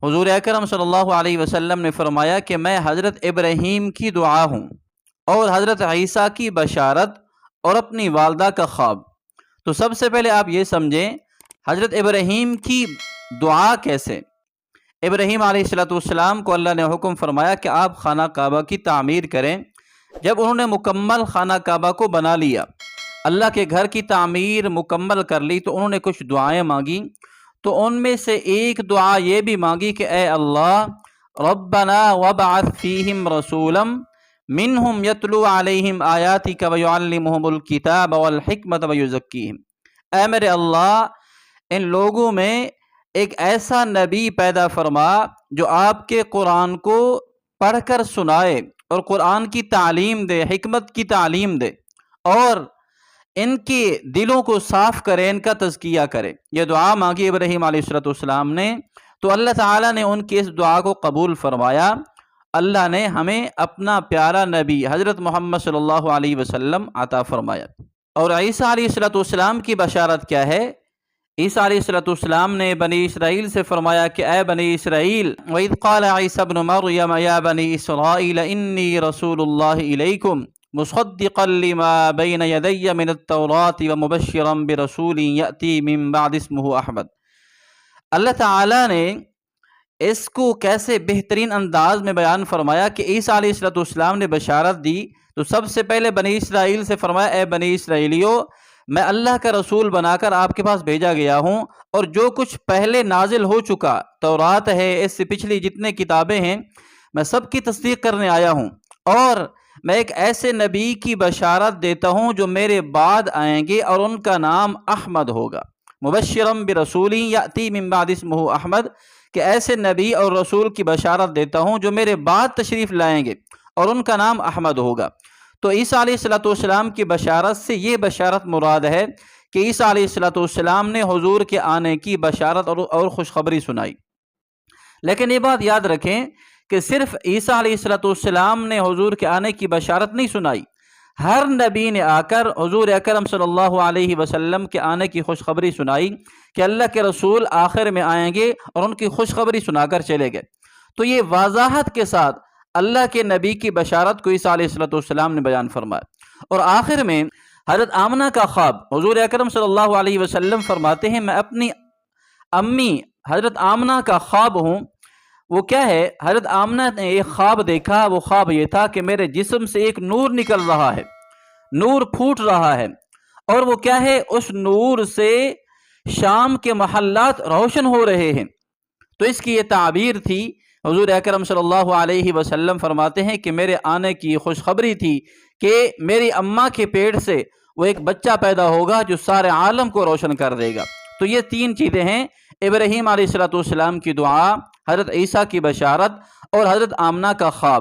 حضور اکرم صلی اللہ علیہ وسلم نے فرمایا کہ میں حضرت ابراہیم کی دعا ہوں اور حضرت عیسیٰ کی بشارت اور اپنی والدہ کا خواب۔ تو سب سے پہلے آپ یہ سمجھیں حضرت ابراہیم کی دعا کیسے۔ ابراہیم علیہ السلام کو اللہ نے حکم فرمایا کہ آپ خانہ کعبہ کی تعمیر کریں۔ جب انہوں نے مکمل خانہ کعبہ کو بنا لیا، اللہ کے گھر کی تعمیر مکمل کر لی، تو انہوں نے کچھ دعائیں مانگی۔ تو ان میں سے ایک دعا یہ بھی مانگی کہ اے اللہ ربنا وابعث فیہم رسولا منہم یتلو علیہم آیاتک ویعلمہم الکتاب والحکمت ویزکیہم، اے میرے اللہ ان لوگوں میں ایک ایسا نبی پیدا فرما جو آپ کے قرآن کو پڑھ کر سنائے اور قرآن کی تعلیم دے، حکمت کی تعلیم دے، اور ان کے دلوں کو صاف کرے، ان کا تزکیہ کرے۔ یہ دعا مانگی ابراہیم علیہ السلام نے، تو اللہ تعالیٰ نے ان کی اس دعا کو قبول فرمایا۔ اللہ نے ہمیں اپنا پیارا نبی حضرت محمد صلی اللہ علیہ وسلم عطا فرمایا۔ اور عیسیٰ علیہ السلام کی بشارت کیا ہے؟ عیسیٰ علیہ السلام نے بنی اسرائیل سے فرمایا کہ اے بنی اسرائیل، وَإِذْ قَالَ عِيسَى ابْنُ مَرْيَمَ يَا بَنِي إِسْرَائِيلَ إِنِّي رَسُولُ اللَّهِ إِلَيْكُمْ مُصَدِّقًا لِمَا بَيْنَ يَدَيَّ مِنَ التَّوْرَاةِ وَمُبَشِّرًا بِرَسُولٍ يَأْتِي مِن بَعْدِ اسْمُهُ أَحْمَدُ۔ اللہ تعالیٰ نے اس کو کیسے بہترین انداز میں بیان فرمایا کہ عیسیٰ علیہ السلام نے بشارت دی، تو سب سے پہلے بنی اسرائیل سے فرمایا اے بنی اسرائیلیو، میں اللہ کا رسول بنا کر آپ کے پاس بھیجا گیا ہوں، اور جو کچھ پہلے نازل ہو چکا، تورات ہے، اس سے پچھلی جتنے کتابیں ہیں، میں سب کی تصدیق کرنے آیا ہوں، اور میں ایک ایسے نبی کی بشارت دیتا ہوں جو میرے بعد آئیں گے اور ان کا نام احمد ہوگا۔ مبشرم برسول یاتی من بعد اسمہ احمد، کہ ایسے نبی اور رسول کی بشارت دیتا ہوں جو میرے بعد تشریف لائیں گے اور ان کا نام احمد ہوگا۔ تو عیسیٰ علیہ السلام کی بشارت سے یہ بشارت مراد ہے کہ عیسیٰ علیہ السلام نے حضور کے آنے کی بشارت اور خوشخبری سنائی۔ لیکن یہ بات یاد رکھیں کہ صرف عیسیٰ علیہ السلام نے حضور کے آنے کی بشارت نہیں سنائی، ہر نبی نے آ کر حضور اکرم صلی اللہ علیہ وسلم کے آنے کی خوشخبری سنائی کہ اللہ کے رسول آخر میں آئیں گے، اور ان کی خوشخبری سنا کر چلے گئے۔ تو یہ وضاحت کے ساتھ اللہ کے نبی کی بشارت کو عیسیٰ علیہ السلام نے بیان فرمایا۔ اور آخر میں حضرت آمنہ کا خواب، حضور اکرم صلی اللہ علیہ وسلم فرماتے ہیں میں اپنی امی حضرت آمنہ کا خواب ہوں۔ وہ کیا ہے؟ حضرت آمنہ نے ایک خواب دیکھا، وہ خواب یہ تھا کہ میرے جسم سے ایک نور نکل رہا ہے، نور پھوٹ رہا ہے، اور وہ کیا ہے؟ اس نور سے شام کے محلات روشن ہو رہے ہیں۔ تو اس کی یہ تعبیر تھی۔ حضور اکرم صلی اللہ علیہ وسلم فرماتے ہیں کہ میرے آنے کی خوشخبری تھی کہ میری اماں کے پیٹ سے وہ ایک بچہ پیدا ہوگا جو سارے عالم کو روشن کر دے گا۔ تو یہ تین چیزیں ہیں، ابراہیم علیہ السلام کی دعا، حضرت عیسیٰ کی بشارت، اور حضرت آمنہ کا خواب۔